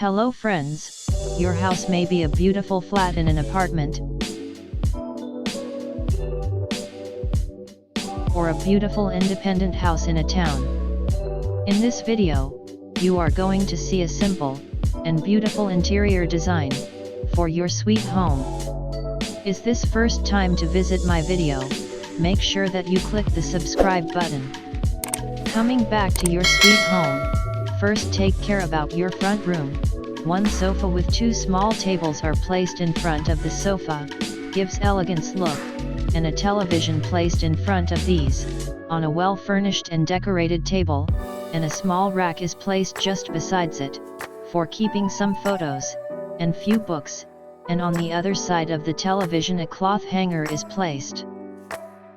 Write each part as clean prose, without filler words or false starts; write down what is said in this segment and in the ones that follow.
Hello friends, your house may be a beautiful flat in an apartment, or a beautiful independent house in a town. In this video, you are going to see a simple and beautiful interior design for your sweet home. Is this first time to visit my video? Make sure that you click the subscribe button. Coming back to your sweet home, first take care about your front room. One sofa with two small tables are placed in front of the sofa, gives elegance look, and a television placed in front of these, on a well-furnished and decorated table, and a small rack is placed just besides it, for keeping some photos, and few books, and on the other side of the television a cloth hanger is placed.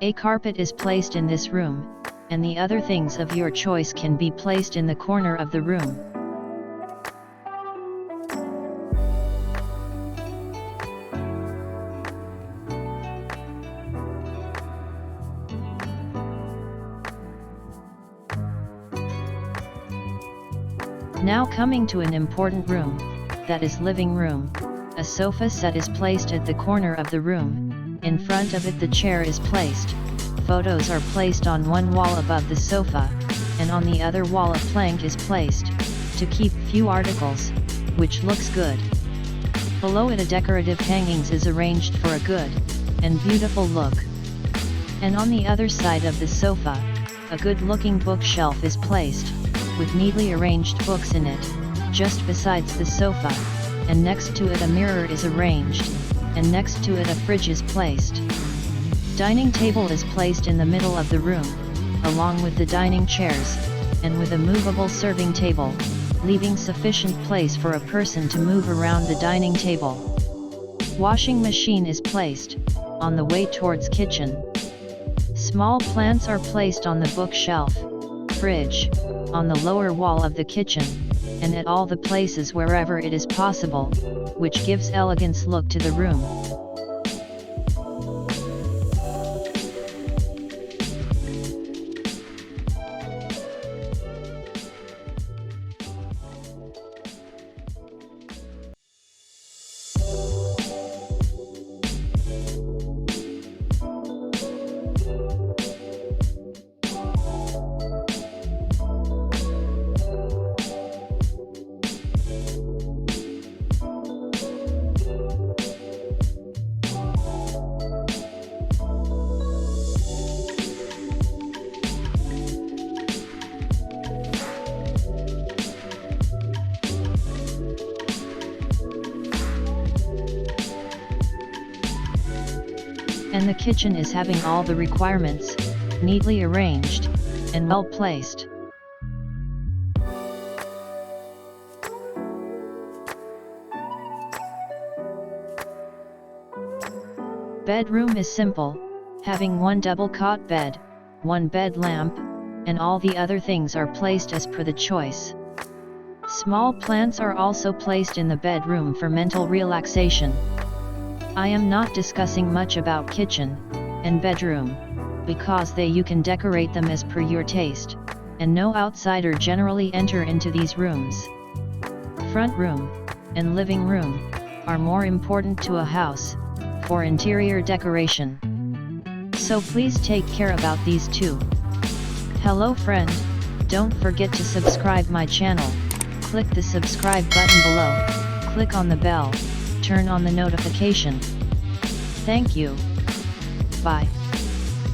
A carpet is placed in this room, and the other things of your choice can be placed in the corner of the room. Now coming to an important room, that is living room. A sofa set is placed at the corner of the room, in front of it the chair is placed, photos are placed on one wall above the sofa, and on the other wall a plank is placed, to keep few articles, which looks good. Below it a decorative hangings is arranged for a good, and beautiful look. And on the other side of the sofa, a good looking bookshelf is placed, with neatly arranged books in it, just besides the sofa, and next to it a mirror is arranged, and next to it a fridge is placed. Dining table is placed in the middle of the room, along with the dining chairs, and with a movable serving table, leaving sufficient place for a person to move around the dining table. Washing machine is placed, on the way towards kitchen. Small plants are placed on the bookshelf, fridge, on the lower wall of the kitchen, and at all the places wherever it is possible, which gives elegance look to the room. And the kitchen is having all the requirements, neatly arranged, and well placed. Bedroom is simple, having one double cot bed, one bed lamp, and all the other things are placed as per the choice. Small plants are also placed in the bedroom for mental relaxation. I am not discussing much about kitchen and bedroom, because you can decorate them as per your taste, and no outsider generally enter into these rooms. Front room and living room are more important to a house, for interior decoration. So please take care about these two. Hello friend, don't forget to subscribe my channel, click the subscribe button below, click on the bell, turn on the notification. Thank you. Bye.